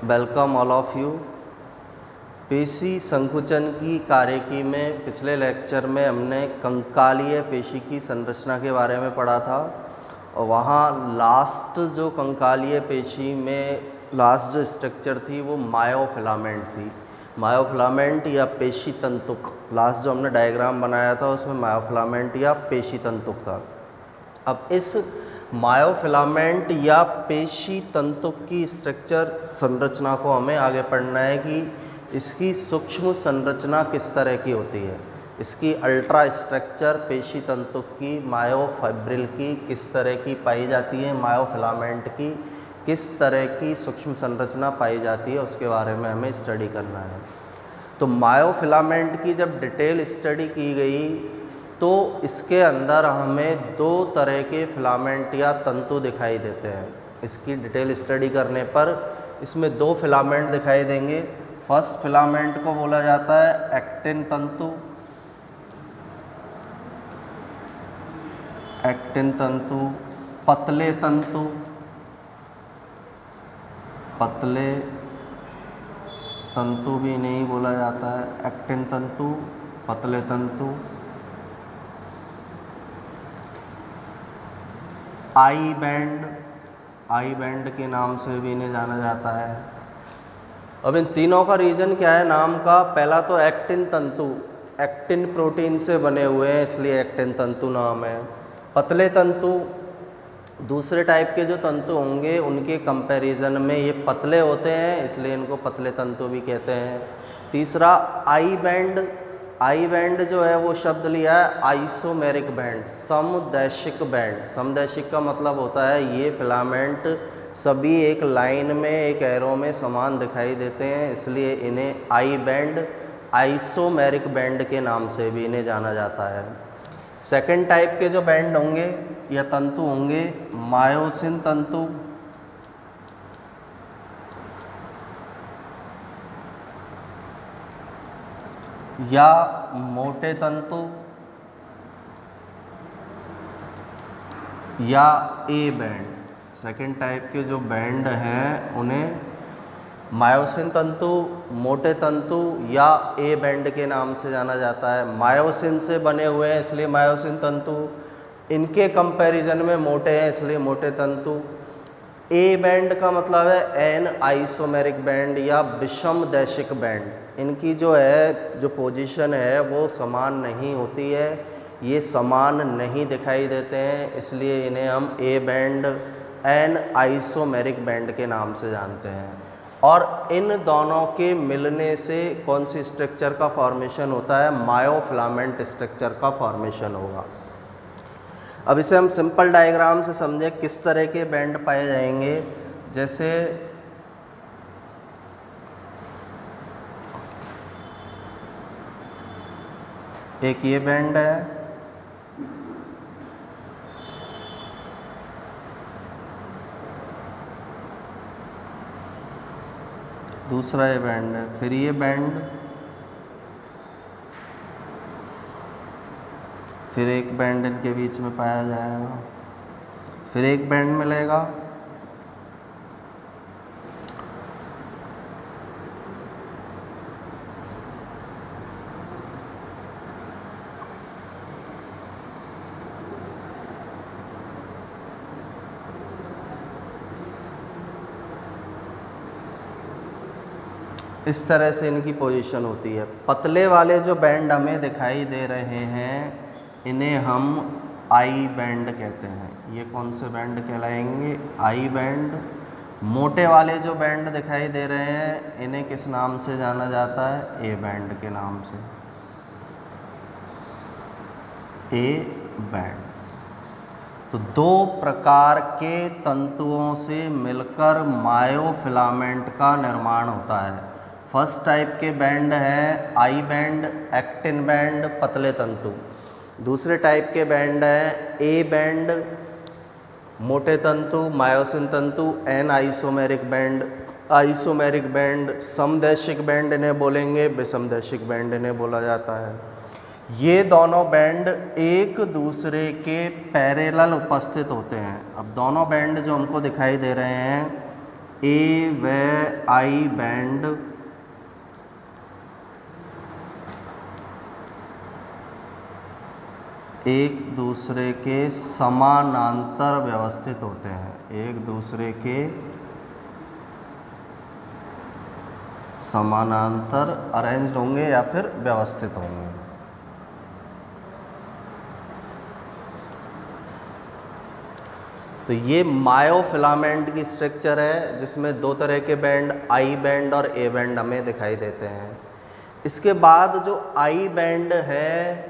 Welcome all of you. पेशी संकुचन की कार्यकी में पिछले लेक्चर में हमने कंकालीय पेशी की संरचना के बारे में पढ़ा था और वहाँ लास्ट जो कंकालीय पेशी में लास्ट जो स्ट्रक्चर थी वो मायोफिलामेंट थी। मायोफिलामेंट या पेशी तंतुक, लास्ट जो हमने डायग्राम बनाया था उसमें मायोफिलामेंट या पेशी तंतुक था। अब इस मायोफिलामेंट या पेशी तंतुक की स्ट्रक्चर संरचना को हमें आगे पढ़ना है कि इसकी सूक्ष्म संरचना किस तरह की होती है, इसकी अल्ट्रा स्ट्रक्चर पेशी तंतुक की, मायोफाइब्रिल की किस तरह की पाई जाती है, मायोफिलामेंट की किस तरह की सूक्ष्म संरचना पाई जाती है, उसके बारे में हमें स्टडी करना है। तो मायोफिलामेंट की जब डिटेल स्टडी की गई तो इसके अंदर हमें दो तरह के फिलामेंट या तंतु दिखाई देते हैं। इसकी डिटेल स्टडी करने पर इसमें दो फिलामेंट दिखाई देंगे। फर्स्ट फिलामेंट को बोला जाता है एक्टिन तंतु। एक्टिन तंतु, पतले तंतु, पतले तंतु भी नहीं बोला जाता है, एक्टिन तंतु, पतले तंतु। आई बैंड, आई बैंड के नाम से भी इन्हें जाना जाता है। अब इन तीनों का रीज़न क्या है नाम का? पहला तो एक्टिन तंतु, एक्टिन प्रोटीन से बने हुए हैं इसलिए एक्टिन तंतु नाम है। पतले तंतु, दूसरे टाइप के जो तंतु होंगे उनके कंपैरिजन में ये पतले होते हैं इसलिए इनको पतले तंतु भी कहते हैं। तीसरा आई बैंड, आई बैंड जो है वो शब्द लिया है आइसोमेरिक बैंड, समदैशिक बैंड। समदैशिक का मतलब होता है ये फिलामेंट सभी एक लाइन में, एक एरो में समान दिखाई देते हैं इसलिए इन्हें आई बैंड, आइसोमेरिक बैंड के नाम से भी इन्हें जाना जाता है। सेकंड टाइप के जो बैंड होंगे या तंतु होंगे मायोसिन तंतु, या मोटे तंतु, या ए बैंड। सेकेंड टाइप के जो बैंड हैं उन्हें मायोसिन तंतु, मोटे तंतु या ए बैंड के नाम से जाना जाता है। मायोसिन से बने हुए हैं इसलिए मायोसिन तंतु, इनके कंपैरिजन में मोटे हैं इसलिए मोटे तंतु। ए बैंड का मतलब है एन आइसोमेरिक बैंड या विषमदैशिक बैंड। इनकी जो है जो पोजीशन है वो समान नहीं होती है, ये समान नहीं दिखाई देते हैं इसलिए इन्हें हम A band, an isomeric band के नाम से जानते हैं। और इन दोनों के मिलने से कौन सी स्ट्रक्चर का फॉर्मेशन होता है? मायोफिलामेंट स्ट्रक्चर का फॉर्मेशन होगा। अब इसे हम सिंपल डायग्राम से समझें किस तरह के बैंड पाए जाएंगे। जैसे एक ये बैंड है, दूसरा ये बैंड है, फिर ये बैंड, फिर एक बैंड इनके बीच में पाया जाएगा, फिर एक बैंड मिलेगा, इस तरह से इनकी पोजीशन होती है। पतले वाले जो बैंड हमें दिखाई दे रहे हैं इन्हें हम आई बैंड कहते हैं। ये कौन से बैंड कहलाएंगे? I band. मोटे वाले जो बैंड दिखाई दे रहे हैं इन्हें किस नाम से जाना जाता है? ए बैंड के नाम से, ए बैंड। तो दो प्रकार के तंतुओं से मिलकर मायोफिलामेंट का निर्माण होता है। फर्स्ट टाइप के बैंड है आई बैंड, एक्टिन बैंड, पतले तंतु। दूसरे टाइप के बैंड है ए बैंड, मोटे तंतु, मायोसिन तंतु, N isomeric band, isomeric band, समदैशिक बैंड इन्हें बोलेंगे, विषमदैशिक बैंड इन्हें बोला जाता है। ये दोनों बैंड एक दूसरे के पैरेलल उपस्थित होते हैं। अब दोनों बैंड जो हमको दिखाई दे रहे हैं ए व आई बैंड एक दूसरे के समानांतर व्यवस्थित होते हैं, एक दूसरे के समानांतर अरेंज्ड होंगे या फिर व्यवस्थित होंगे। तो ये मायोफिलामेंट की स्ट्रक्चर है जिसमें दो तरह के बैंड आई बैंड और ए बैंड हमें दिखाई देते हैं। इसके बाद जो आई बैंड है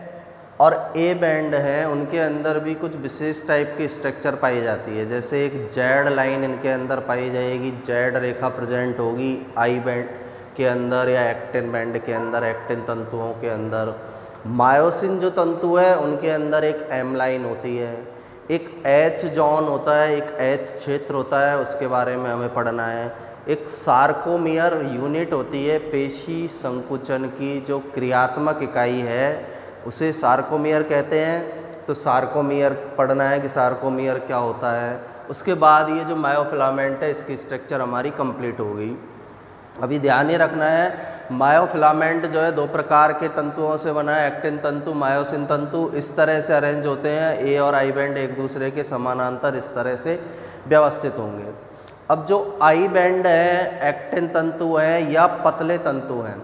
और ए बैंड है उनके अंदर भी कुछ विशेष टाइप की स्ट्रक्चर पाई जाती है। जैसे एक जेड लाइन इनके अंदर पाई जाएगी, जेड रेखा प्रेजेंट होगी आई बैंड के अंदर या एक्टिन बैंड के अंदर, एक्टिन तंतुओं के अंदर। मायोसिन जो तंतु है उनके अंदर एक एम लाइन होती है, एक एच जॉन होता है, एक एच क्षेत्र होता है, उसके बारे में हमें पढ़ना है। एक सार्कोमियर यूनिट होती है, पेशी संकुचन की जो क्रियात्मक इकाई है उसे सार्कोमियर कहते हैं। तो सार्कोमियर पढ़ना है कि सार्कोमियर क्या होता है। उसके बाद ये जो मायोफिलामेंट है इसकी स्ट्रक्चर हमारी कंप्लीट हो गई। अभी ध्यान ये रखना है मायोफिलामेंट जो है दो प्रकार के तंतुओं से बना है, एक्टिन तंतु, मायोसिन तंतु। इस तरह से अरेंज होते हैं, ए और आई बैंड एक दूसरे के समानांतर इस तरह से व्यवस्थित होंगे। अब जो आई बैंड है एक्टिन तंतु हैं या पतले तंतु हैं,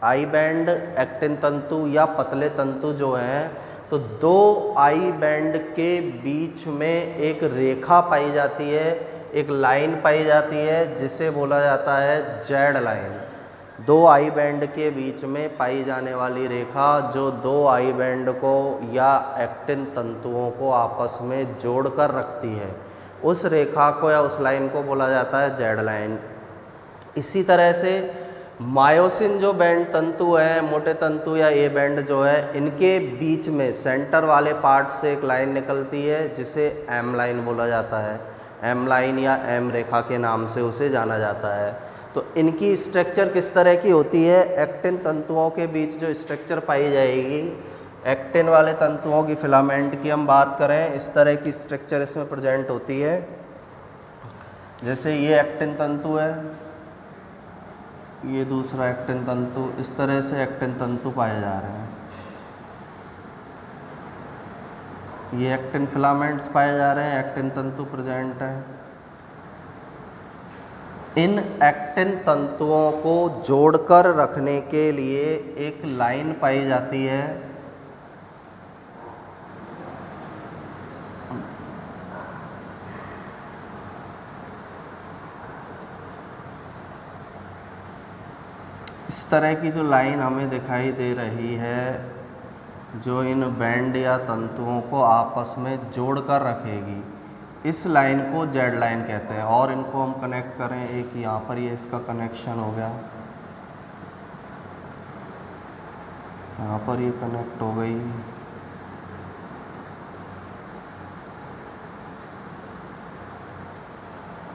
आई बैंड एक्टिन तंतु या पतले तंतु जो हैं, तो दो आई बैंड के बीच में एक रेखा पाई जाती है, एक लाइन पाई जाती है जिसे बोला जाता है जेड लाइन। दो आई बैंड के बीच में पाई जाने वाली रेखा जो दो आई बैंड को या एक्टिन तंतुओं को आपस में जोड़कर रखती है, उस रेखा को या उस लाइन को बोला जाता है जेड लाइन। इसी तरह से मायोसिन जो बैंड तंतु हैं, मोटे तंतु या ए बैंड जो है, इनके बीच में सेंटर वाले पार्ट से एक लाइन निकलती है जिसे एम लाइन बोला जाता है। एम लाइन या एम रेखा के नाम से उसे जाना जाता है। तो इनकी स्ट्रक्चर किस तरह की होती है, एक्टिन तंतुओं के बीच जो स्ट्रक्चर पाई जाएगी, एक्टिन वाले तंतुओं की फिलामेंट की हम बात करें, इस तरह की स्ट्रक्चर इसमें प्रेजेंट होती है। जैसे ये एक्टिन तंतु है, ये दूसरा एक्टिन तंतु, इस तरह से एक्टिन तंतु पाए जा रहे हैं। ये एक्टिन फिलामेंट्स पाए जा रहे हैं, एक्टिन तंतु प्रेजेंट है। इन एक्टिन तंतुओं को जोड़कर रखने के लिए एक लाइन पाई जाती है, इस तरह की जो लाइन हमें दिखाई दे रही है जो इन बैंड या तंतुओं को आपस में जोड़कर रखेगी, इस लाइन को जेड लाइन कहते हैं। और इनको हम कनेक्ट करें, एक यहाँ पर ये इसका कनेक्शन हो गया, यहाँ पर ये कनेक्ट हो गई।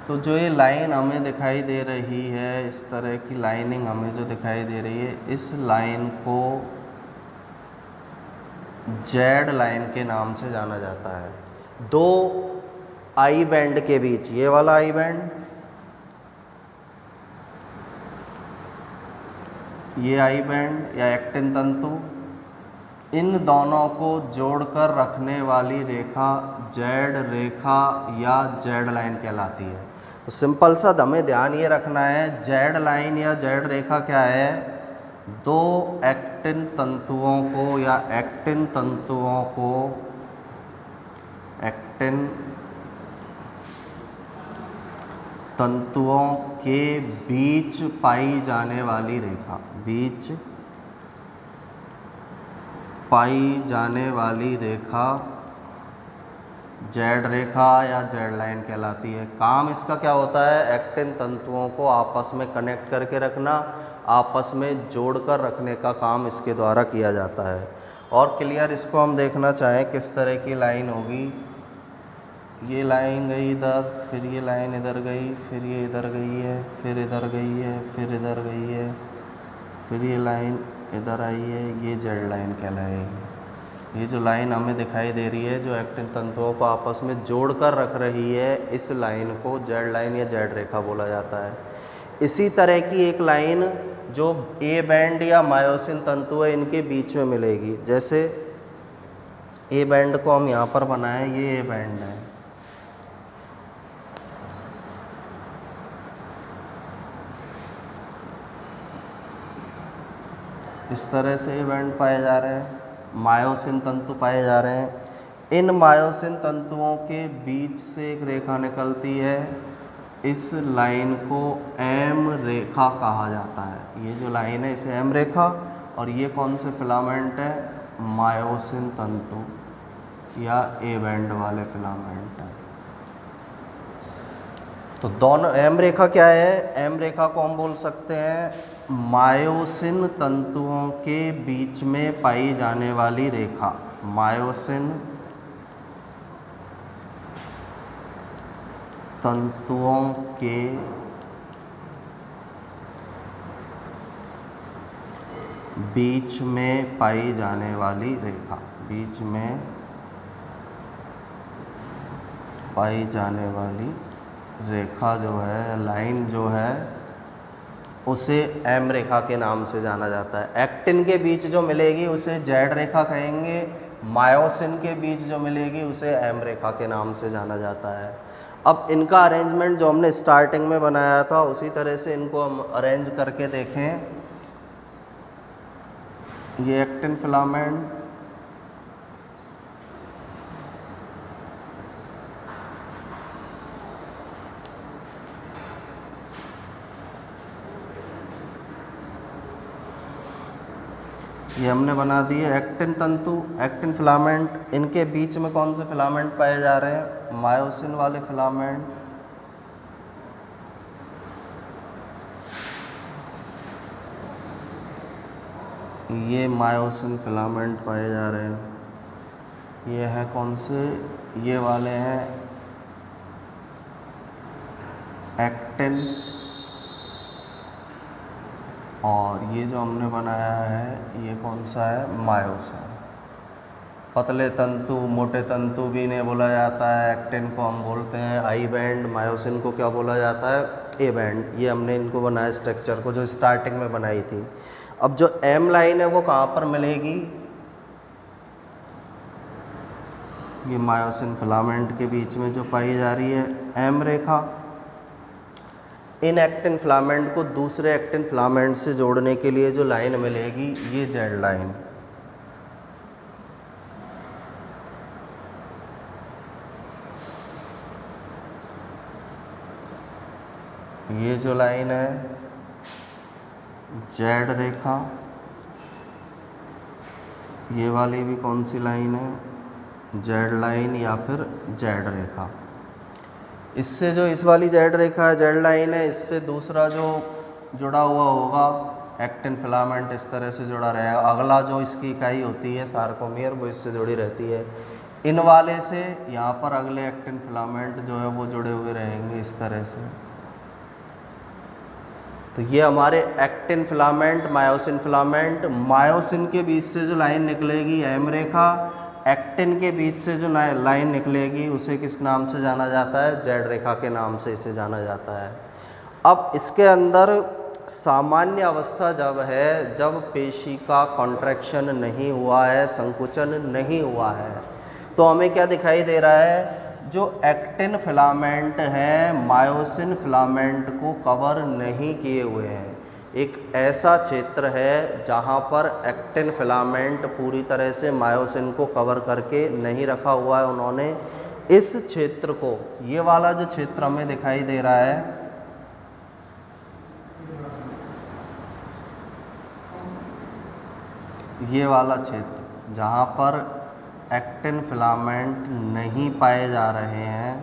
तो जो ये लाइन हमें दिखाई दे रही है, इस तरह की लाइनिंग हमें जो दिखाई दे रही है, इस लाइन को जेड लाइन के नाम से जाना जाता है। दो आई बैंड के बीच, ये वाला आई बैंड, ये आई बैंड या एक्टिन तंतु, इन दोनों को जोड़कर रखने वाली रेखा जेड रेखा या जेड लाइन कहलाती है। तो सिंपल सा हमें ध्यान ये रखना है, जेड लाइन या जेड रेखा क्या है, दो एक्टिन तंतुओं को या एक्टिन तंतुओं को, एक्टिन तंतुओं के बीच पाई जाने वाली रेखा, बीच पाई जाने वाली रेखा जेड रेखा या जेड लाइन कहलाती है। काम इसका क्या होता है, एक्टिन तंतुओं को आपस में कनेक्ट करके रखना, आपस में जोड़कर रखने का काम इसके द्वारा किया जाता है। और क्लियर इसको हम देखना चाहें किस तरह की लाइन होगी, ये लाइन गई इधर, फिर ये लाइन इधर गई, फिर ये इधर गई है, फिर इधर गई है, फिर इधर गई है, फिर ये लाइन इधर आई है, ये जेड लाइन कहलाएगी। ये जो लाइन हमें दिखाई दे रही है जो एक्टिन तंतुओं को आपस में जोड़कर रख रही है, इस लाइन को जेड लाइन या जेड रेखा बोला जाता है। इसी तरह की एक लाइन जो ए बैंड या मायोसिन तंतु है इनके बीच में मिलेगी। जैसे ए बैंड को हम यहाँ पर बनाएं, ये ए बैंड है, इस तरह से ये बैंड पाए जा रहे हैं, मायोसिन तंतु पाए जा रहे हैं। इन मायोसिन तंतुओं के बीच से एक रेखा निकलती है, इस लाइन को एम रेखा कहा जाता है। ये जो लाइन है इसे एम रेखा, और ये कौन से फिलामेंट है, मायोसिन तंतु या ए बैंड वाले फिलामेंट है। तो दोनों एम रेखा क्या है, एम रेखा को हम बोल सकते हैं मायोसिन तंतुओं के बीच में पाई जाने वाली रेखा। मायोसिन तंतुओं के बीच में पाई जाने वाली रेखा, बीच में पाई जाने वाली रेखा जो है, लाइन जो है, उसे एम रेखा के नाम से जाना जाता है। एक्टिन के बीच जो मिलेगी उसे जेड रेखा कहेंगे, मायोसिन के बीच जो मिलेगी उसे एम रेखा के नाम से जाना जाता है। अब इनका अरेंजमेंट जो हमने स्टार्टिंग में बनाया था उसी तरह से इनको हम अरेंज करके देखें। ये एक्टिन फिलामेंट, ये हमने बना दिए एक्टिन तंतु, एक्टिन फिलामेंट। इनके बीच में कौन से फिलामेंट पाए जा रहे हैं, मायोसिन वाले फिलामेंट। ये मायोसिन फिलामेंट पाए जा रहे हैं। ये है कौन से, ये वाले हैं एक्टिन, और ये जो हमने बनाया है ये कौन सा है, मायोसिन। पतले तंतु, मोटे तंतु भी इन्हें बोला जाता है। एक्टिन को हम बोलते हैं आई बैंड, मायोसिन को क्या बोला जाता है, ए बैंड। ये हमने इनको बनाया स्ट्रक्चर को जो स्टार्टिंग में बनाई थी। अब जो एम लाइन है वो कहाँ पर मिलेगी, ये मायोसिन फिलामेंट के बीच में जो पाई जा रही है एम रेखा। इन एक्टिन फिलामेंट को दूसरे एक्टिन फिलामेंट से जोड़ने के लिए जो लाइन मिलेगी ये जेड लाइन। ये जो लाइन है जेड रेखा, ये वाली भी कौन सी लाइन है, जेड लाइन या फिर जेड रेखा। इससे जो इस वाली जेड रेखा है, जेड लाइन है, इससे दूसरा जो जुड़ा हुआ होगा एक्टिन फिलामेंट इस तरह से जुड़ा रहेगा। अगला जो इसकी इकाई होती है सार्कोमियर, वो इससे जुड़ी रहती है। इन वाले से यहाँ पर अगले एक्टिन फिलामेंट जो है वो जुड़े हुए रहेंगे इस तरह से। तो ये हमारे actin filament, myosin filament, myosin के बीच से जो लाइन निकलेगी एम रेखा, एक्टिन के बीच से जो लाइन निकलेगी उसे किस नाम से जाना जाता है, जेड रेखा के नाम से इसे जाना जाता है। अब इसके अंदर सामान्य अवस्था जब है, जब पेशी का कॉन्ट्रैक्शन नहीं हुआ है, संकुचन नहीं हुआ है, तो हमें क्या दिखाई दे रहा है, जो एक्टिन फिलामेंट हैं मायोसिन फिलामेंट को कवर नहीं किए हुए हैं। एक ऐसा क्षेत्र है जहाँ पर एक्टिन फिलामेंट पूरी तरह से मायोसिन को कवर करके नहीं रखा हुआ है उन्होंने। इस क्षेत्र को, ये वाला जो क्षेत्र हमें दिखाई दे रहा है, ये वाला क्षेत्र जहाँ पर एक्टिन फिलामेंट नहीं पाए जा रहे हैं,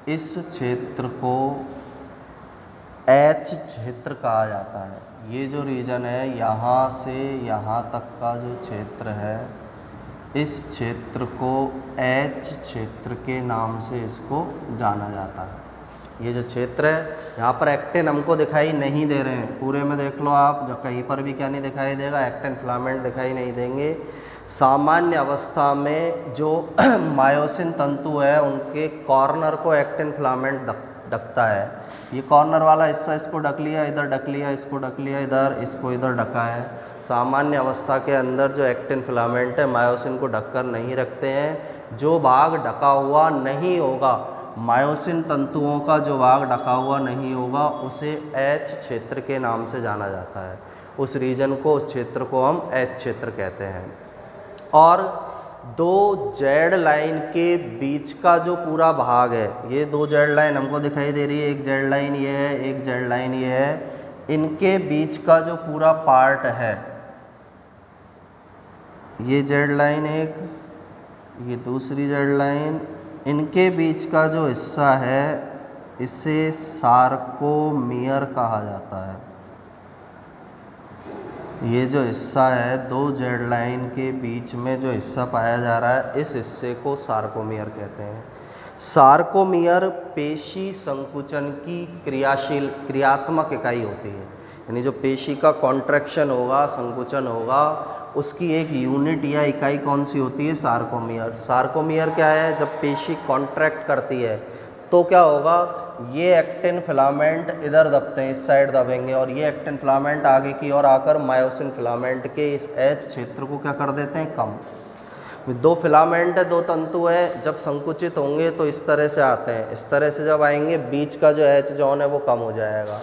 इस क्षेत्र को एच क्षेत्र कहा जाता है। ये जो रीजन है यहाँ से यहाँ तक का जो क्षेत्र है, इस क्षेत्र को एच क्षेत्र के नाम से इसको जाना जाता है। ये जो क्षेत्र है यहाँ पर एक्टिन हमको दिखाई नहीं दे रहे हैं, पूरे में देख लो आप, जो कहीं पर भी क्या नहीं दिखाई देगा, एक्टिन फिलामेंट दिखाई नहीं देंगे। सामान्य अवस्था में जो मायोसिन तंतु है उनके कॉर्नर को एक्टिन फिलामेंट ढकता है। ये कॉर्नर वाला हिस्सा इसको ढक लिया, इधर ढक लिया, इसको ढक लिया, इधर इसको इधर ढका है। सामान्य अवस्था के अंदर जो एक्टिन फिलामेंट है मायोसिन को ढककर नहीं रखते हैं। जो भाग ढका हुआ नहीं होगा, मायोसिन तंतुओं का जो भाग ढका हुआ नहीं होगा, उसे एच क्षेत्र के नाम से जाना जाता है। उस रीजन को, उस क्षेत्र को हम एच क्षेत्र कहते हैं। और दो जेड लाइन के बीच का जो पूरा भाग है, ये दो जेड लाइन हमको दिखाई दे रही है, एक जेड लाइन ये है, एक जेड लाइन ये है, इनके बीच का जो पूरा पार्ट है, ये जेड लाइन एक, ये दूसरी जेड लाइन, इनके बीच का जो हिस्सा है इसे सार्कोमियर कहा जाता है। ये जो हिस्सा है दो जेड लाइन के बीच में जो हिस्सा पाया जा रहा है, इस हिस्से को सार्कोमियर कहते हैं। सार्कोमियर पेशी संकुचन की क्रियात्मक इकाई होती है, यानी जो पेशी का कॉन्ट्रैक्शन होगा, संकुचन होगा, उसकी एक यूनिट या इकाई कौन सी होती है? सार्कोमियर। सार्कोमियर क्या है? जब पेशी कॉन्ट्रैक्ट करती है तो क्या होगा, ये एक्टिन फिलामेंट इधर दबते हैं, इस साइड दबेंगे, और ये एक्टिन फिलामेंट आगे की ओर आकर मायोसिन फिलामेंट के इस एच क्षेत्र को क्या कर देते हैं? कम। दो फिलामेंट है, दो तंतु है, जब संकुचित होंगे तो इस तरह से आते हैं, इस तरह से जब आएंगे बीच का जो एच जोन है वो कम हो जाएगा।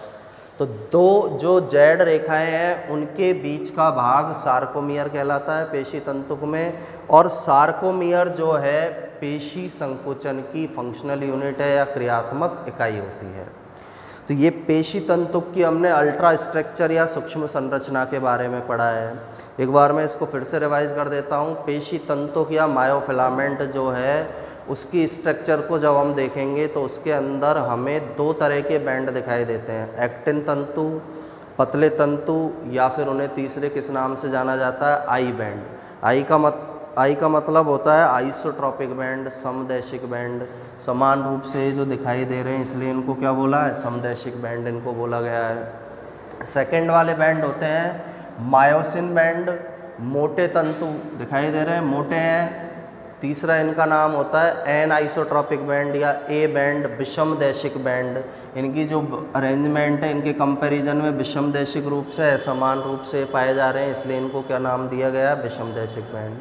तो दो जो जेड रेखाएं हैं उनके बीच का भाग सार्कोमियर कहलाता है पेशी तंतुक में। और सार्कोमियर जो है पेशी संकुचन की फंक्शनल यूनिट है या क्रियात्मक इकाई होती है। तो ये पेशी तंतुक की हमने अल्ट्रा स्ट्रक्चर या सूक्ष्म संरचना के बारे में पढ़ा है। एक बार मैं इसको फिर से रिवाइज कर देता हूँ। पेशी तंतुक या मायोफिलामेंट जो है उसकी स्ट्रक्चर को जब हम देखेंगे तो उसके अंदर हमें दो तरह के बैंड दिखाई देते हैं, एक्टिन तंतु, पतले तंतु, या फिर उन्हें तीसरे किस नाम से जाना जाता है? I band. आई का मतलब होता है आइसोट्रॉपिक बैंड, समदैशिक बैंड। समान रूप से जो दिखाई दे रहे हैं इसलिए इनको क्या बोला है? समदैशिक बैंड इनको बोला गया है। सेकंड वाले बैंड होते हैं मायोसिन बैंड, मोटे तंतु दिखाई दे रहे हैं, मोटे हैं। तीसरा इनका नाम होता है एन आइसोट्रॉपिक बैंड या ए बैंड, विषमदैशिक बैंड। इनकी जो अरेंजमेंट है इनके कंपैरिजन में विषमदैशिक रूप से असमान रूप से पाए जा रहे हैं, इसलिए इनको क्या नाम दिया गया? विषमदैशिक बैंड।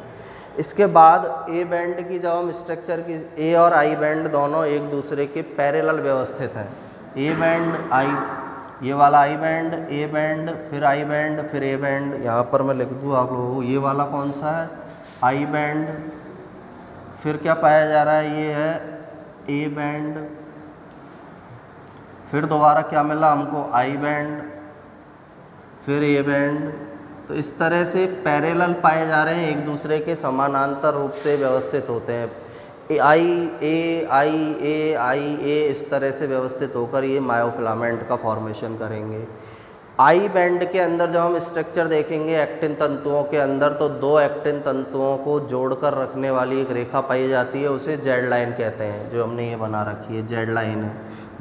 इसके बाद ए बैंड की जब हम स्ट्रक्चर की, ए और आई बैंड दोनों एक दूसरे के पैरेलल व्यवस्थित हैं। ए बैंड, आई, ये वाला आई बैंड, ए बैंड, फिर आई बैंड, फिर ए बैंड। यहाँ पर मैं लिख दूँ आप लोगों को, ये वाला कौन सा है? I band. फिर क्या पाया जा रहा है? ये है ए बैंड। फिर दोबारा क्या मिला हमको? आई बैंड, फिर ए बैंड। तो इस तरह से पैरेलल पाए जा रहे हैं, एक दूसरे के समानांतर रूप से व्यवस्थित होते हैं। आई ए, इस तरह से व्यवस्थित होकर ये मायोफिलामेंट का फॉर्मेशन करेंगे। आई बैंड के अंदर जब हम स्ट्रक्चर देखेंगे एक्टिन तंतुओं के अंदर, तो दो एक्टिन तंतुओं को जोड़कर रखने वाली एक रेखा पाई जाती है, उसे जेड लाइन कहते हैं। जो हमने ये बना रखी है जेड लाइन है।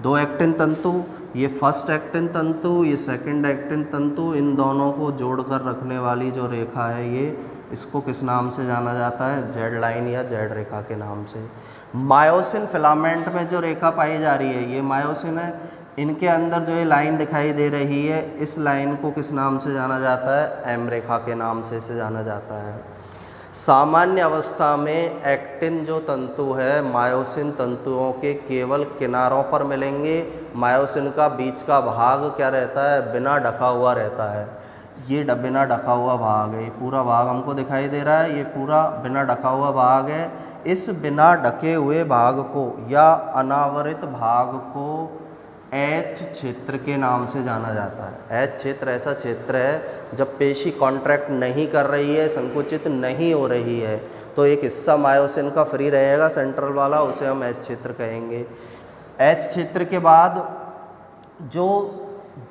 दो एक्टिन तंतु, ये फर्स्ट एक्टिन तंतु, ये सेकंड एक्टिन तंतु, इन दोनों को जोड़कर रखने वाली जो रेखा है ये, इसको किस नाम से जाना जाता है? जेड लाइन या जेड रेखा के नाम से। मायोसिन फिलामेंट में जो रेखा पाई जा रही है ये मायोसिन है। इनके अंदर जो ये लाइन दिखाई दे रही है, इस लाइन को किस नाम से जाना जाता है? एम रेखा के नाम से इसे जाना जाता है। सामान्य अवस्था में एक्टिन जो तंतु है मायोसिन तंतुओं के केवल किनारों पर मिलेंगे। मायोसिन का बीच का भाग क्या रहता है? बिना ढका हुआ रहता है। ये बिना ढका हुआ भाग है, ये पूरा भाग हमको दिखाई दे रहा है, ये पूरा बिना ढका हुआ भाग है। इस बिना ढके हुए भाग को या अनावरित भाग को एच क्षेत्र के नाम से जाना जाता है। एच क्षेत्र ऐसा क्षेत्र है जब पेशी कॉन्ट्रैक्ट नहीं कर रही है, संकुचित नहीं हो रही है, तो एक हिस्सा मायोसिन का फ्री रहेगा सेंट्रल वाला, उसे हम एच क्षेत्र कहेंगे। एच क्षेत्र के बाद जो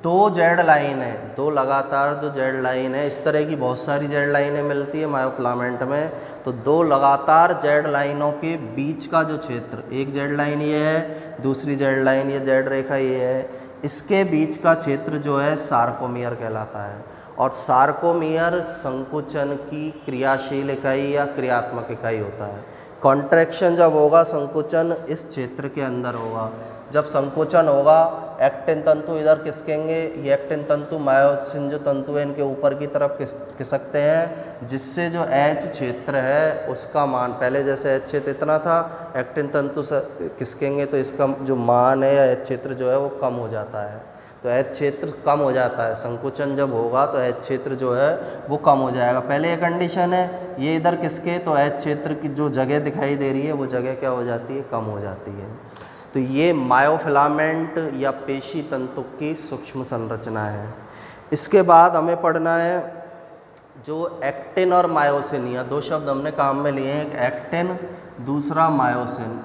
दो जेड लाइन है, दो लगातार जो जेड लाइन है, इस तरह की बहुत सारी जेड लाइनें मिलती है मायोफिलामेंट में। तो दो लगातार जेड लाइनों के बीच का जो क्षेत्र, एक जेड लाइन ये है, दूसरी जेड लाइन ये जेड रेखा ये है, इसके बीच का क्षेत्र जो है सार्कोमियर कहलाता है। और सार्कोमियर संकुचन की क्रियाशील इकाई या क्रियात्मक इकाई होता है। कॉन्ट्रैक्शन जब होगा संकुचन इस क्षेत्र के अंदर होगा। जब संकुचन होगा एक्टिन तंतु इधर खिसकेंगे, ये एक्टिन तंतु मायोसिन जो तंतु है इनके ऊपर की तरफ खिसकते हैं, जिससे जो एच क्षेत्र है उसका मान, पहले जैसे एच क्षेत्र इतना था, एक्टिन तंतु से खिसकेंगे तो इसका जो मान है या एच क्षेत्र जो है वो कम हो जाता है। तो एच क्षेत्र कम हो जाता है, संकुचन जब होगा तो एच क्षेत्र जो है वो कम हो जाएगा। पहले ये कंडीशन है, ये इधर किसके, तो एच क्षेत्र की जो जगह दिखाई दे रही है वो जगह क्या हो जाती है, कम हो जाती है। तो ये मायोफिलामेंट या पेशी तंतु की सूक्ष्म संरचना है। इसके बाद हमें पढ़ना है जो एक्टिन और मायोसिन, या दो शब्द हमने काम में लिए हैं, एक एक्टिन दूसरा मायोसिन।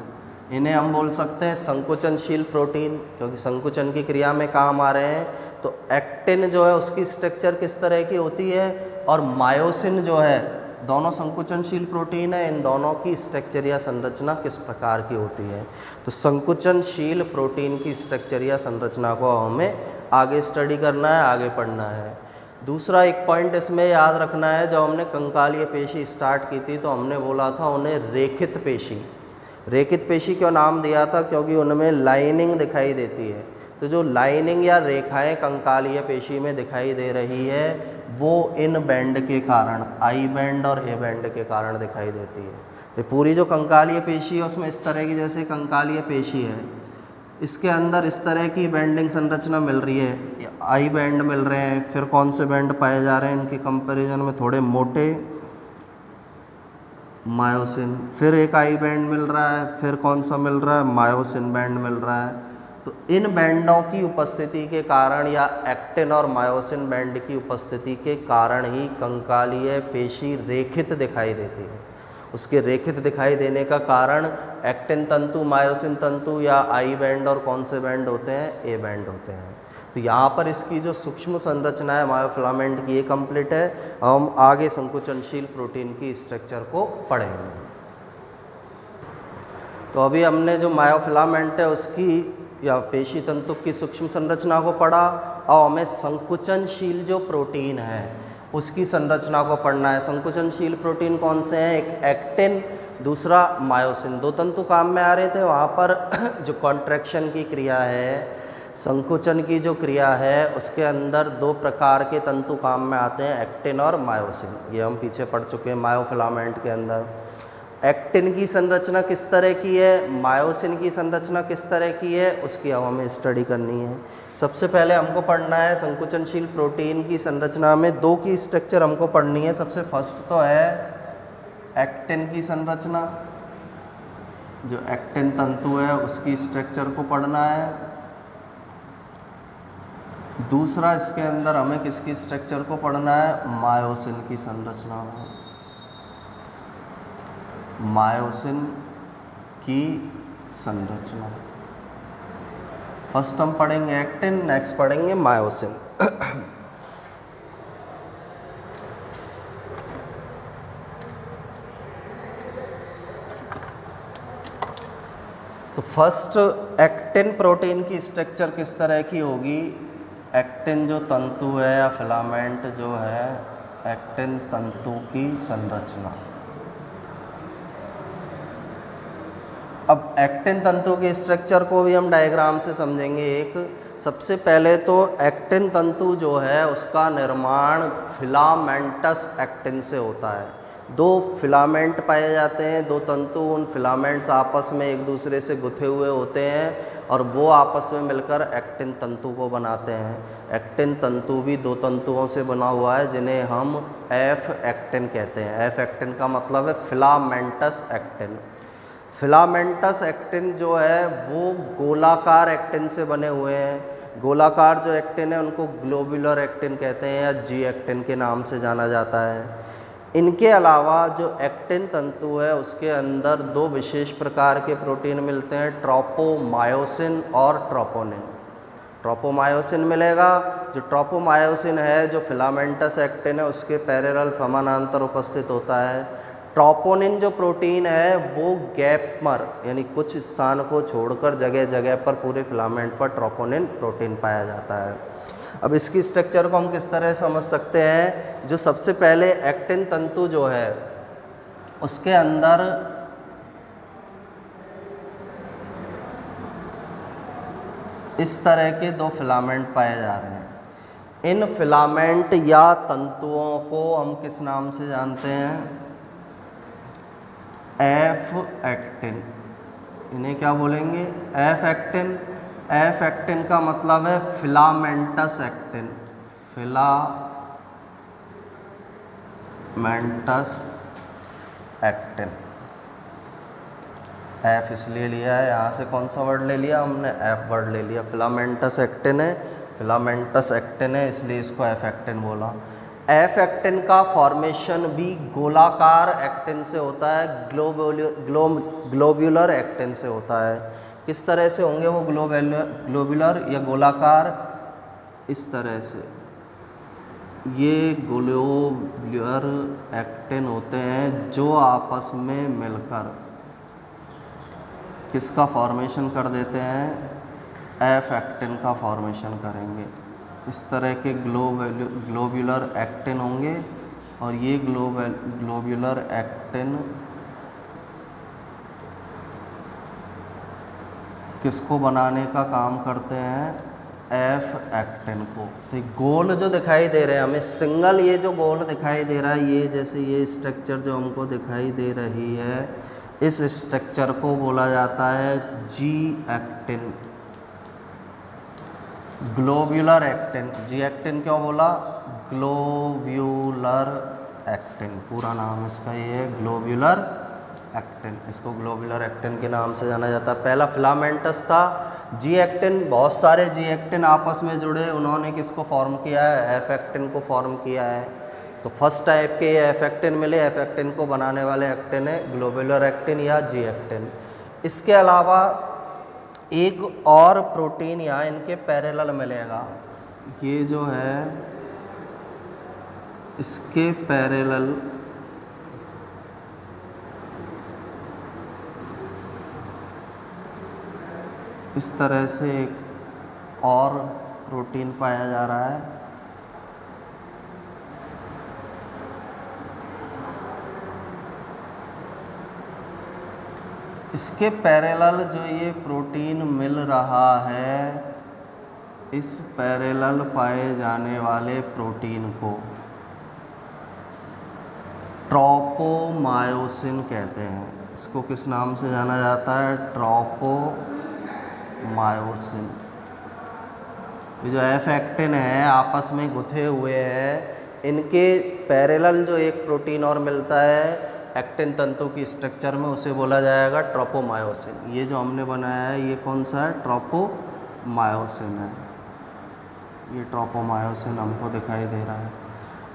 इन्हें हम बोल सकते हैं संकुचनशील प्रोटीन, क्योंकि संकुचन की क्रिया में काम आ रहे हैं। तो एक्टिन जो है उसकी स्ट्रक्चर किस तरह की होती है, और मायोसिन जो है, दोनों संकुचनशील प्रोटीन है, इन दोनों की स्ट्रक्चर या संरचना किस प्रकार की होती है। तो संकुचनशील प्रोटीन की स्ट्रक्चर या संरचना को हमें आगे स्टडी करना है, आगे पढ़ना है। दूसरा एक पॉइंट इसमें याद रखना है, जब हमने कंकालीय पेशी स्टार्ट की थी तो हमने बोला था उन्हें रेखित पेशी। रेखित पेशी क्यों नाम दिया था, क्योंकि उनमें लाइनिंग दिखाई देती है। तो जो लाइनिंग या रेखाएं कंकालीय पेशी में दिखाई दे रही है वो इन बैंड के कारण, आई बैंड और ए बैंड के कारण दिखाई देती है। तो पूरी जो कंकालीय पेशी है उसमें इस तरह की, जैसे कंकालीय पेशी है, इसके अंदर इस तरह की बैंडिंग संरचना मिल रही है, आई बैंड मिल रहे हैं। फिर कौन से बैंड पाए जा रहे हैं इनके कंपैरिजन में, थोड़े मोटे, मायोसिन। फिर एक आई बैंड मिल रहा है, फिर कौन सा मिल रहा है, मायोसिन बैंड मिल रहा है। तो इन बैंडों की उपस्थिति के कारण या एक्टिन और मायोसिन बैंड की उपस्थिति के कारण ही कंकालीय पेशी रेखित दिखाई देती है। उसके रेखित दिखाई देने का कारण एक्टिन तंतु, मायोसिन तंतु या आई बैंड और कौन से बैंड होते हैं, ए बैंड होते हैं। तो यहाँ पर इसकी जो सूक्ष्म संरचना है मायोफिलामेंट की ये कंप्लीट है। हम आगे संकुचनशील प्रोटीन की स्ट्रक्चर को पढ़ेंगे। तो अभी हमने जो मायोफिलामेंट है उसकी या पेशी तंतु की सूक्ष्म संरचना को पढ़ा, और हमें संकुचनशील जो प्रोटीन है उसकी संरचना को पढ़ना है। संकुचनशील प्रोटीन कौन से हैं, एक एक्टिन दूसरा मायोसिन। दो तंतु काम में आ रहे थे, वहाँ पर जो कॉन्ट्रैक्शन की क्रिया है, संकुचन की जो क्रिया है, उसके अंदर दो प्रकार के तंतु काम में आते हैं, एक्टिन और मायोसिन। ये हम पीछे पढ़ चुके हैं मायोफिलामेंट के अंदर। एक्टिन की संरचना किस तरह की है, मायोसिन की संरचना किस तरह की है, उसकी अब हमें स्टडी करनी है। सबसे पहले हमको पढ़ना है संकुचनशील प्रोटीन की संरचना में दो की स्ट्रक्चर हमको पढ़नी है। सबसे फर्स्ट तो है एक्टिन की संरचना, जो एक्टिन तंतु है उसकी स्ट्रक्चर को पढ़ना है। दूसरा इसके अंदर हमें किसकी स्ट्रक्चर को पढ़ना है, मायोसिन की संरचना, मायोसिन की संरचना। फर्स्ट हम पढ़ेंगे एक्टिन, नेक्स्ट पढ़ेंगे मायोसिन। तो फर्स्ट एक्टिन प्रोटीन की स्ट्रक्चर किस तरह की होगी। एक्टिन जो तंतु है या फिलामेंट जो है, एक्टिन तंतु की संरचना। अब एक्टिन तंतु के स्ट्रक्चर को भी हम डायग्राम से समझेंगे। एक सबसे पहले तो एक्टिन तंतु जो है उसका निर्माण फिलामेंटस एक्टिन से होता है। दो फिलामेंट पाए जाते हैं, दो तंतु, उन फिलामेंट्स आपस में एक दूसरे से गुथे हुए होते हैं और वो आपस में मिलकर एक्टिन तंतु को बनाते हैं। एक्टिन तंतु भी दो तंतुओं से बना हुआ है जिन्हें हम एफ एक्टिन कहते हैं। एफ एक्टिन का मतलब है फिलामेंटस एक्टिन। फिलामेंटस एक्टिन जो है वो गोलाकार एक्टिन से बने हुए हैं। गोलाकार जो एक्टिन है उनको ग्लोबुलर एक्टिन कहते हैं या जी एक्टिन के नाम से जाना जाता है। इनके अलावा जो एक्टिन तंतु है उसके अंदर दो विशेष प्रकार के प्रोटीन मिलते हैं, ट्रोपोमायोसिन और ट्रोपोनिन। ट्रोपोमायोसिन मिलेगा। जो ट्रोपोमायोसिन है जो फिलामेंटस एक्टिन है उसके पैरेलल समानांतर उपस्थित होता है। ट्रोपोनिन जो प्रोटीन है वो गैपमर यानी कुछ स्थान को छोड़कर जगह जगह पर पूरे फिलामेंट पर ट्रोपोनिन प्रोटीन पाया जाता है। अब इसकी स्ट्रक्चर को हम किस तरह समझ सकते हैं। जो सबसे पहले एक्टिन तंतु जो है उसके अंदर इस तरह के दो फिलामेंट पाए जा रहे हैं। इन फिलामेंट या तंतुओं को हम किस नाम से जानते हैं? F actin. इन्हें क्या बोलेंगे? F actin. एफ एक्टिन का मतलब है filamentous actin. Filamentous actin. F इसलिए लिया है, यहाँ से कौन सा वर्ड ले लिया हमने? एफ वर्ड ले लिया। फिलामेंटस एक्टिन है, फिलामेंटस एक्टिन है इसलिए इसको एफ एक्टिन बोला। एफ एक्टिन का फॉर्मेशन भी गोलाकार एक्टिन से होता है, ग्लोब्यूलर एक्टिन से होता है। किस तरह से होंगे वो ग्लोब्यूलर या गोलाकार? इस तरह से। ये ग्लोब्यूलर एक्टिन होते हैं जो आपस में मिलकर किसका फॉर्मेशन कर देते हैं? एफ एक्टिन का फॉर्मेशन करेंगे। इस तरह के ग्लोब्यूलर एक्टिन होंगे और ये ग्लोब्यूलर एक्टिन किसको बनाने का काम करते हैं? एफ एक्टिन को। तो गोल जो दिखाई दे रहे हैं हमें, सिंगल ये जो गोल दिखाई दे रहा है, ये जैसे ये स्ट्रक्चर जो हमको दिखाई दे रही है, इस स्ट्रक्चर को बोला जाता है G actin, globular actin. G actin क्यों बोला? ग्लोब्यूलर एक्टिन, पूरा नाम इसका ये है ग्लोब्यूलर एक्टिन। इसको ग्लोब्यूलर एक्टिन के नाम से जाना जाता है। पहला फिलामेंटस था। जी एक्टिन, बहुत सारे जी एक्टिन आपस में जुड़े, उन्होंने किसको फॉर्म किया है? एफ एक्टिन को फॉर्म किया है। तो फर्स्ट टाइप के ये एफ एक्टिन मिले। एफ एक्टिन को बनाने वाले एक्टिन है ग्लोब्यूलर एक्टिन या जी एक्टिन। इसके अलावा एक और प्रोटीन यहाँ इनके पैरेलल मिलेगा। ये जो है इसके पैरेलल इस तरह से एक और प्रोटीन पाया जा रहा है। इसके पैरेलल जो ये प्रोटीन मिल रहा है, इस पैरेलल पाए जाने वाले प्रोटीन को ट्रोपोमायोसिन कहते हैं। इसको किस नाम से जाना जाता है? ट्रोपोमायोसिन। ये जो एफ एक्टिन है आपस में गुथे हुए हैं, इनके पैरेलल जो एक प्रोटीन और मिलता है एक्टिन तंतु की स्ट्रक्चर में, उसे बोला जाएगा ट्रोपोमायोसिन। ये जो हमने बनाया है ये कौन सा है? ट्रोपोमायोसिन है। ये ट्रोपोमायोसिन हमको दिखाई दे रहा है।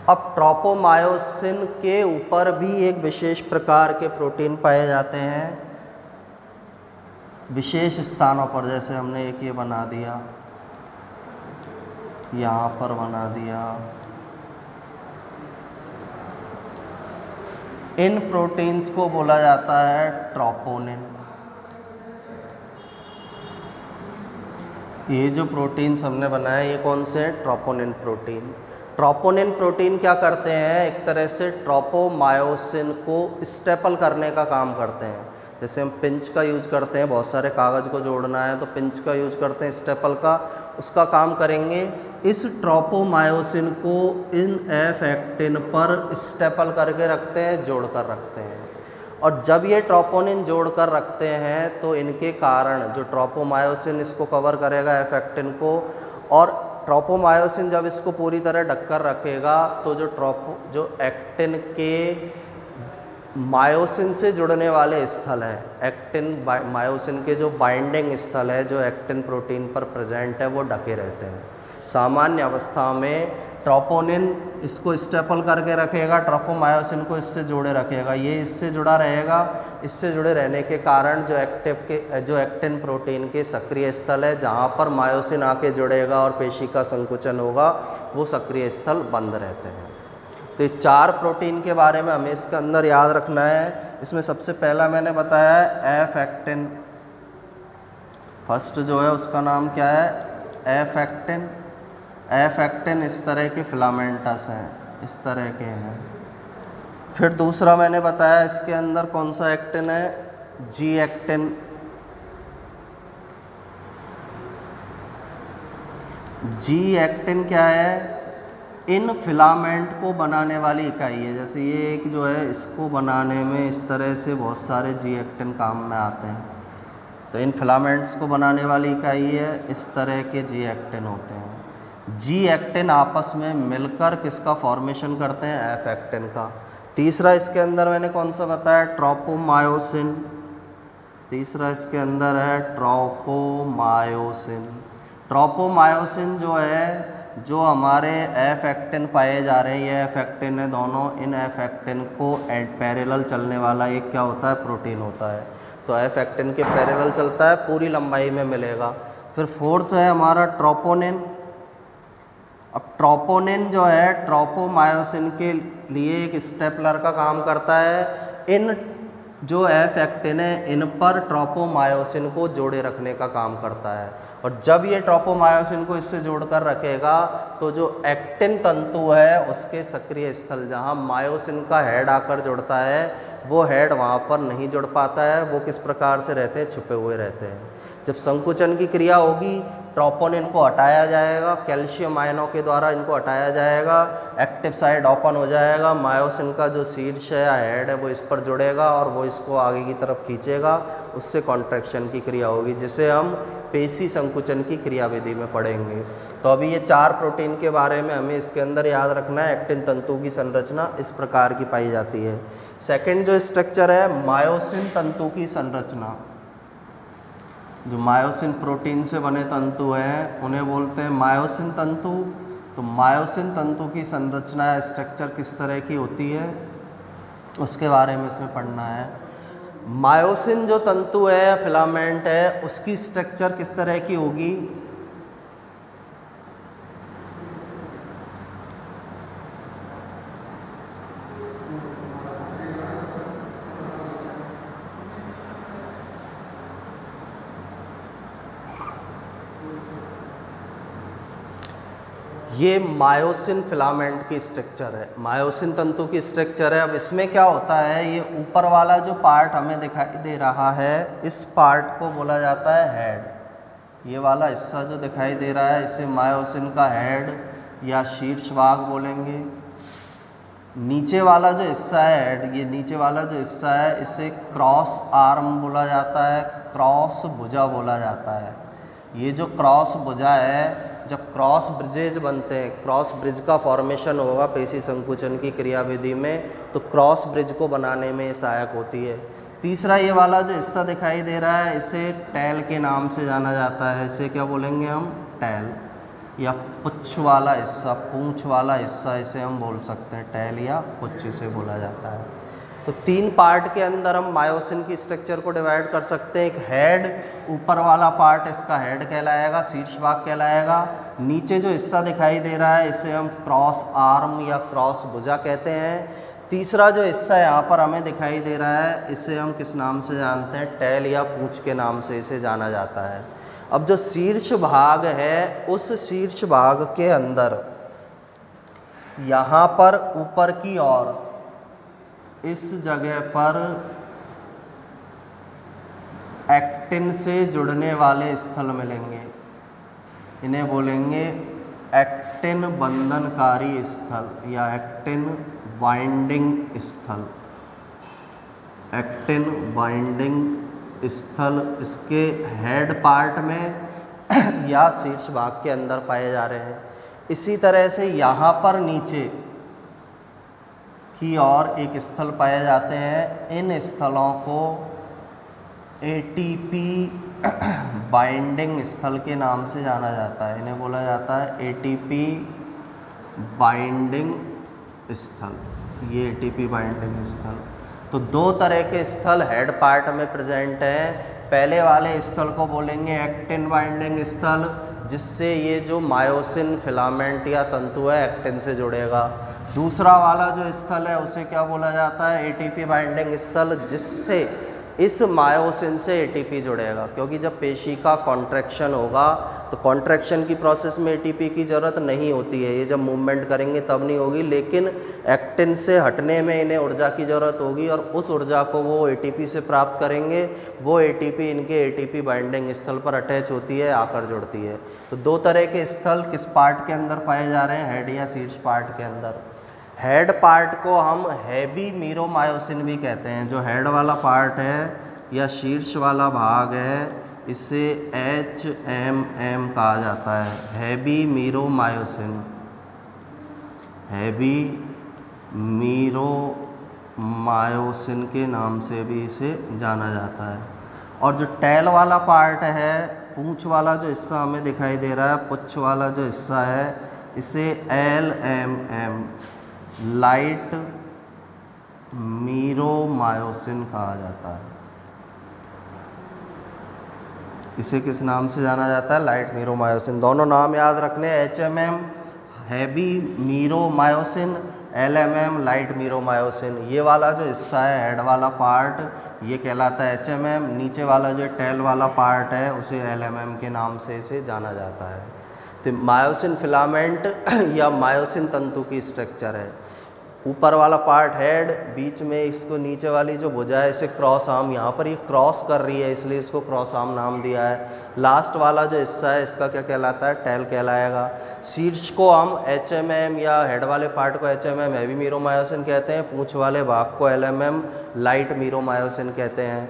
अब ट्रोपोमायोसिन के ऊपर भी एक विशेष प्रकार के प्रोटीन पाए जाते हैं विशेष स्थानों पर। जैसे हमने एक ये बना दिया, यहाँ पर बना दिया। इन प्रोटीन्स को बोला जाता है ट्रोपोनिन। ये जो प्रोटीन्स हमने बनाए ये कौन से हैं? Troponin protein. ट्रोपोनिन प्रोटीन क्या करते हैं? एक तरह से ट्रोपोमायोसिन को स्टेपल करने का काम करते हैं। जैसे हम पिंच का यूज करते हैं, बहुत सारे कागज़ को जोड़ना है तो पिंच का यूज करते हैं स्टेपल का, उसका काम करेंगे। इस ट्रोपोमायोसिन को इन एफ एक्टिन पर स्टेपल करके रखते हैं, जोड़ कर रखते हैं। और जब ये ट्रोपोनिन जोड़ कर रखते हैं तो इनके कारण जो ट्रोपोमायोसिन इसको कवर करेगा एफ एक्टिन को, और ट्रोपोमायोसिन जब इसको पूरी तरह ढककर रखेगा तो जो एक्टिन के मायोसिन से जुड़ने वाले स्थल है, एक्टिन मायोसिन के जो बाइंडिंग स्थल है जो एक्टिन प्रोटीन पर प्रेजेंट है, वो ढके रहते हैं। सामान्य अवस्था में ट्रोपोनिन इसको स्टेपल करके रखेगा, ट्रोपोमायोसिन को इससे जोड़े रखेगा, ये इससे जुड़ा रहेगा। इससे जुड़े रहने के कारण जो एक्टिन प्रोटीन के सक्रिय स्थल है, जहाँ पर मायोसिन आके जुड़ेगा और पेशी का संकुचन होगा, वो सक्रिय स्थल बंद रहते हैं। तो ये 4 प्रोटीन के बारे में हमें इसके अंदर याद रखना है। इसमें सबसे पहला मैंने बताया है एफ एक्टिन। फर्स्ट जो है उसका नाम क्या है? F actin. एफ एक्टिन इस तरह के फिलामेंटस हैं, इस तरह के हैं। फिर दूसरा मैंने बताया इसके अंदर कौन सा एक्टिन है? G actin. जी एक्टिन क्या है? इन फिलामेंट को बनाने वाली इकाई है। जैसे ये एक जो है, इसको बनाने में इस तरह से बहुत सारे जी एक्टिन काम में आते हैं। तो इन फिलामेंट्स को बनाने वाली इकाई है, इस तरह के जी एक्टिन होते हैं। जी एक्टिन आपस में मिलकर किसका फॉर्मेशन करते हैं? एफ एक्टिन का। तीसरा इसके अंदर मैंने कौन सा बताया? ट्रोपोमायोसिन। तीसरा इसके अंदर है ट्रोपोमायोसिन। ट्रोपोमायोसिन जो है, जो हमारे एफ एक्टिन पाए जा रहे हैं, ये एफ एक्टिन है दोनों, इन एफ एक्टिन को पैरेलल चलने वाला एक क्या होता है? प्रोटीन होता है। तो एफ एक्टिन के पैरेलल चलता है, पूरी लंबाई में मिलेगा। फिर फोर्थ है हमारा ट्रोपोनिन। अब ट्रोपोनिन जो है ट्रोपोमायोसिन के लिए एक स्टेपलर का काम करता है। इन जो एफ एक्टिन है, इन पर ट्रोपोमायोसिन को जोड़े रखने का काम करता है। और जब ये ट्रोपोमायोसिन को इससे जोड़कर रखेगा, तो जो एक्टिन तंतु है उसके सक्रिय स्थल, जहाँ मायोसिन का हेड आकर जुड़ता है, वो हेड वहाँ पर नहीं जुड़ पाता है। वो किस प्रकार से रहते हैं? छुपे हुए रहते हैं। जब संकुचन की क्रिया होगी, ट्रोपोनिन को हटाया जाएगा, कैल्शियम आयनों के द्वारा इनको हटाया जाएगा, एक्टिव साइड ओपन हो जाएगा, मायोसिन का जो शीर्ष है या हेड है वो इस पर जुड़ेगा और वो इसको आगे की तरफ खींचेगा, उससे कॉन्ट्रैक्शन की क्रिया होगी, जिसे हम पेशी संकुचन की क्रियाविधि में पढ़ेंगे। तो अभी ये 4 प्रोटीन के बारे में हमें इसके अंदर याद रखना है। एक्टिन तंतु की संरचना इस प्रकार की पाई जाती है। सेकेंड जो स्ट्रक्चर है, मायोसिन तंतु की संरचना। जो मायोसिन प्रोटीन से बने तंतु हैं, उन्हें बोलते हैं मायोसिन तंतु। तो मायोसिन तंतु की संरचना या स्ट्रक्चर किस तरह की होती है, उसके बारे में इसमें पढ़ना है। मायोसिन जो तंतु है, फिलामेंट है, उसकी स्ट्रक्चर किस तरह की होगी? ये मायोसिन फिलामेंट की स्ट्रक्चर है, मायोसिन तंतु की स्ट्रक्चर है। अब इसमें क्या होता है, ये ऊपर वाला जो पार्ट हमें दिखाई दे रहा है, इस पार्ट को बोला जाता है हेड। ये वाला हिस्सा जो दिखाई दे रहा है, इसे मायोसिन का हेड या शीर्ष भाग बोलेंगे। नीचे वाला जो हिस्सा है हेड, ये नीचे वाला जो हिस्सा है, इसे क्रॉस आर्म बोला जाता है, क्रॉस भुजा बोला जाता है। ये जो क्रॉस भुजा है, जब क्रॉस ब्रिजेज बनते हैं, क्रॉस ब्रिज का फॉर्मेशन होगा पेशी संकुचन की क्रियाविधि में, तो क्रॉस ब्रिज को बनाने में सहायक होती है। तीसरा ये वाला जो हिस्सा दिखाई दे रहा है, इसे टैल के नाम से जाना जाता है। इसे क्या बोलेंगे हम? टैल, या पुच्छ वाला हिस्सा, पूंछ वाला हिस्सा इसे हम बोल सकते हैं, टैल या पुच्छ इसे बोला जाता है। तो 3 पार्ट के अंदर हम मायोसिन की स्ट्रक्चर को डिवाइड कर सकते हैं। एक हेड, ऊपर वाला पार्ट इसका हेड कहलाएगा, शीर्ष भाग कहलाएगा। नीचे जो हिस्सा दिखाई दे रहा है, इसे हम क्रॉस आर्म या क्रॉस भुजा कहते हैं। तीसरा जो हिस्सा यहाँ पर हमें दिखाई दे रहा है, इसे हम किस नाम से जानते हैं? टैल या पूंछ के नाम से इसे जाना जाता है। अब जो शीर्ष भाग है, उस शीर्ष भाग के अंदर यहाँ पर ऊपर की ओर इस जगह पर एक्टिन से जुड़ने वाले स्थल मिलेंगे, इन्हें बोलेंगे एक्टिन बंधनकारी स्थल या एक्टिन बाइंडिंग स्थल। एक्टिन बाइंडिंग स्थल इसके हेड पार्ट में या शीर्ष भाग के अंदर पाए जा रहे हैं। इसी तरह से यहाँ पर नीचे की और एक स्थल पाए जाते हैं। इन स्थलों को एटीपी बाइंडिंग स्थल के नाम से जाना जाता है। इन्हें बोला जाता है एटीपी बाइंडिंग स्थल, ये एटीपी बाइंडिंग स्थल। तो दो तरह के स्थल हेड पार्ट में प्रेजेंट हैं। पहले वाले स्थल को बोलेंगे एक्टिन बाइंडिंग स्थल, जिससे ये जो मायोसिन फिलामेंट या तंतु है एक्टिन से जुड़ेगा। दूसरा वाला जो स्थल है उसे क्या बोला जाता है, एटीपी बाइंडिंग स्थल, जिससे इस मायोसिन से एटीपी जुड़ेगा। क्योंकि जब पेशी का कॉन्ट्रैक्शन होगा तो कॉन्ट्रैक्शन की प्रोसेस में एटीपी की ज़रूरत नहीं होती है, ये जब मूवमेंट करेंगे तब नहीं होगी, लेकिन एक्टिन से हटने में इन्हें ऊर्जा की ज़रूरत होगी और उस ऊर्जा को वो एटीपी से प्राप्त करेंगे। वो एटीपी इनके एटीपी बाइंडिंग स्थल पर अटैच होती है, आकर जुड़ती है। तो दो तरह के स्थल किस पार्ट के अंदर पाए जा रहे हैं, हेड या शीर्ष पार्ट के अंदर। हेड पार्ट को हम हैवी मीरोमायोसिन भी कहते हैं। जो हेड वाला पार्ट है या शीर्ष वाला भाग है, इसे HMM कहा जाता है, हैवी मीरोमायोसिन। हैवी मीरोमायोसिन के नाम से भी इसे जाना जाता है। और जो टेल वाला पार्ट है, पूंछ वाला जो हिस्सा हमें दिखाई दे रहा है, पुच्छ वाला जो हिस्सा है, इसे LMM, लाइट मीरोमायोसिन कहा जाता है। इसे किस नाम से जाना जाता है, लाइट मीरोमायोसिन। दोनों नाम याद रखने, HMM heavy meromyosin, LMM light meromyosin. ये वाला जो हिस्सा है हेड वाला पार्ट, ये कहलाता है HMM। नीचे वाला जो टेल वाला पार्ट है उसे LMM के नाम से इसे जाना जाता है। तो मायोसिन फिलामेंट या मायोसिन तंतु की स्ट्रक्चर है। ऊपर वाला पार्ट हेड, बीच में इसको नीचे वाली जो भुजा है इसे क्रॉस आर्म, यहाँ पर ये क्रॉस कर रही है इसलिए इसको क्रॉस आर्म नाम दिया है। लास्ट वाला जो हिस्सा है इसका क्या कहलाता है, टेल कहलाएगा। शीर्ष को हम HMM या हेड वाले पार्ट को HMM हैवी मीरोमायोसिन कहते हैं, पूंछ वाले भाग को LMM लाइट मीरोमायोसिन कहते हैं।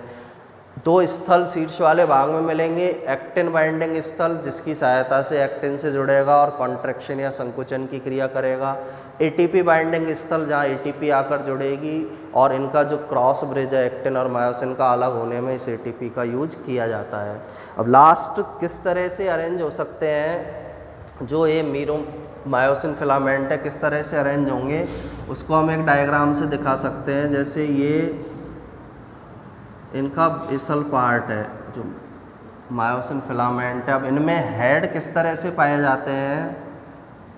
दो स्थल शीर्ष वाले भाग में मिलेंगे, एक्टिन बाइंडिंग स्थल, जिसकी सहायता से एक्टिन से जुड़ेगा और कॉन्ट्रैक्शन या संकुचन की क्रिया करेगा। एटीपी बाइंडिंग स्थल, जहाँ एटीपी आकर जुड़ेगी और इनका जो क्रॉस ब्रिज है एक्टिन और मायोसिन का अलग होने में इस एटीपी का यूज किया जाता है। अब लास्ट किस तरह से अरेंज हो सकते हैं, जो ये मायोसिन फिलामेंट है किस तरह से अरेंज होंगे, उसको हम एक डायग्राम से दिखा सकते हैं। जैसे ये इनका बेसल पार्ट है जो मायोसिन फिलामेंट है। अब इनमें हेड किस तरह से पाए जाते हैं,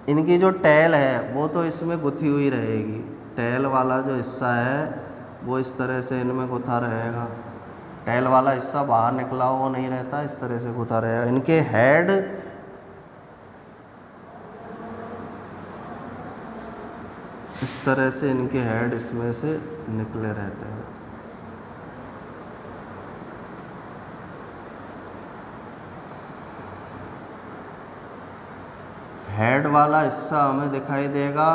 इनकी जो टेल है वो तो इसमें गुथी हुई रहेगी, टेल वाला जो हिस्सा है वो इस तरह से इनमें गुथा रहेगा, टेल वाला हिस्सा बाहर निकला वो नहीं रहता, इस तरह से गुथा रहेगा। इनके हेड इस तरह से, इनके हेड इसमें से निकले रहते हैं। हेड वाला हिस्सा हमें दिखाई देगा,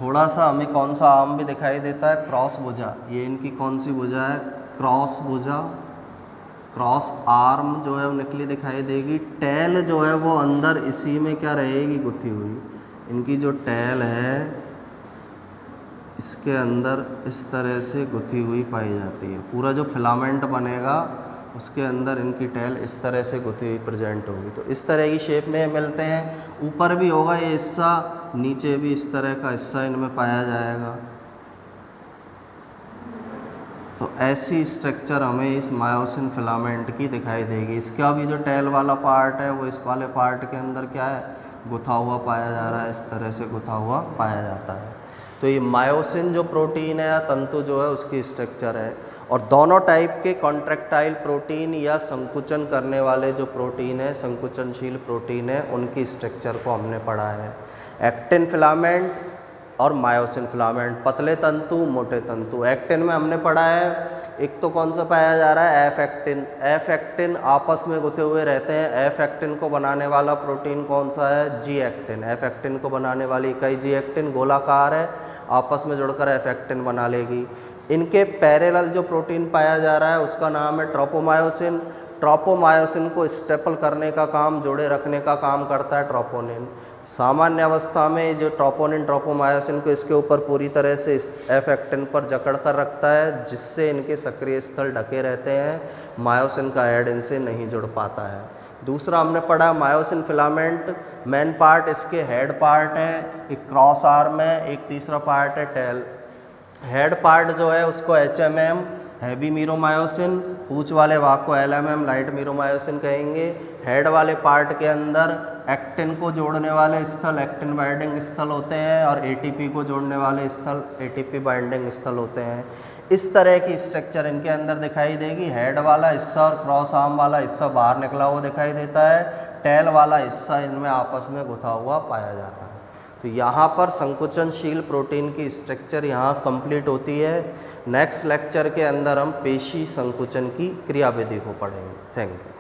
थोड़ा सा हमें कौन सा आर्म भी दिखाई देता है, क्रॉस भुजा। ये इनकी कौन सी भुजा है, क्रॉस भुजा, क्रॉस आर्म जो है वो निकली दिखाई देगी। टेल जो है वो अंदर इसी में क्या रहेगी, गुथी हुई। इनकी जो टेल है इसके अंदर इस तरह से गुथी हुई पाई जाती है। पूरा जो फिलामेंट बनेगा उसके अंदर इनकी टेल इस तरह से गुथी हुई प्रेजेंट होगी। तो इस तरह की शेप में मिलते हैं। ऊपर भी होगा ये हिस्सा, नीचे भी इस तरह का हिस्सा इनमें पाया जाएगा। तो ऐसी स्ट्रक्चर हमें इस मायोसिन फिलामेंट की दिखाई देगी। इसका भी जो टेल वाला पार्ट है वो इस वाले पार्ट के अंदर क्या है, गुथा हुआ पाया जा रहा है, इस तरह से गुथा हुआ पाया जाता है। तो ये मायोसिन जो प्रोटीन है या तंतु जो है उसकी स्ट्रक्चर है। और दोनों टाइप के कॉन्ट्रैक्टाइल प्रोटीन या संकुचन करने वाले जो प्रोटीन है, संकुचनशील प्रोटीन है, उनकी स्ट्रक्चर को हमने पढ़ा है। एक्टिन फिलामेंट और मायोसिन फिलामेंट, पतले तंतु, मोटे तंतु। एक्टिन में हमने पढ़ा है एक तो कौन सा पाया जा रहा है, एफ एक्टिन। एफ एक्टिन आपस में गुथे हुए रहते हैं। एफ एक्टिन को बनाने वाला प्रोटीन कौन सा है, जी एक्टिन। एफ एक्टिन को बनाने वाली इकाई जी एक्टिन, गोलाकार है, आपस में जुड़कर एफ एक्टिन बना लेगी। इनके पैरेलल जो प्रोटीन पाया जा रहा है उसका नाम है ट्रोपोमायोसिन। ट्रोपोमायोसिन को स्टेपल करने का काम, जोड़े रखने का काम करता है ट्रोपोनिन। सामान्य अवस्था में जो ट्रोपोनिन ट्रोपोमायोसिन को इसके ऊपर पूरी तरह से एफ एक्टिन पर जकड़ कर रखता है, जिससे इनके सक्रिय स्थल ढके रहते हैं, मायोसिन का हेड इनसे नहीं जुड़ पाता है। दूसरा हमने पढ़ा मायोसिन फिलामेंट, मेन पार्ट इसके हेड पार्ट है, एक क्रॉस आर्म है, एक तीसरा पार्ट है टेल। हेड पार्ट जो है उसको HMM हैवी मीरोमायोसिन, पूंछ वाले भाग को LMM लाइट मीरोमायोसिन कहेंगे। हेड वाले पार्ट के अंदर एक्टिन को जोड़ने वाले स्थल एक्टिन बाइंडिंग स्थल होते हैं और ATP को जोड़ने वाले स्थल ATP बाइंडिंग स्थल होते हैं। इस तरह की स्ट्रक्चर इनके अंदर दिखाई देगी। हेड वाला हिस्सा और क्रॉस आर्म वाला हिस्सा बाहर निकला हुआ दिखाई देता है, टेल वाला हिस्सा इनमें आपस में गुथा हुआ पाया जाता है। तो यहाँ पर संकुचनशील प्रोटीन की स्ट्रक्चर यहाँ कंप्लीट होती है। नेक्स्ट लेक्चर के अंदर हम पेशी संकुचन की क्रियाविधि को पढ़ेंगे। Thank you.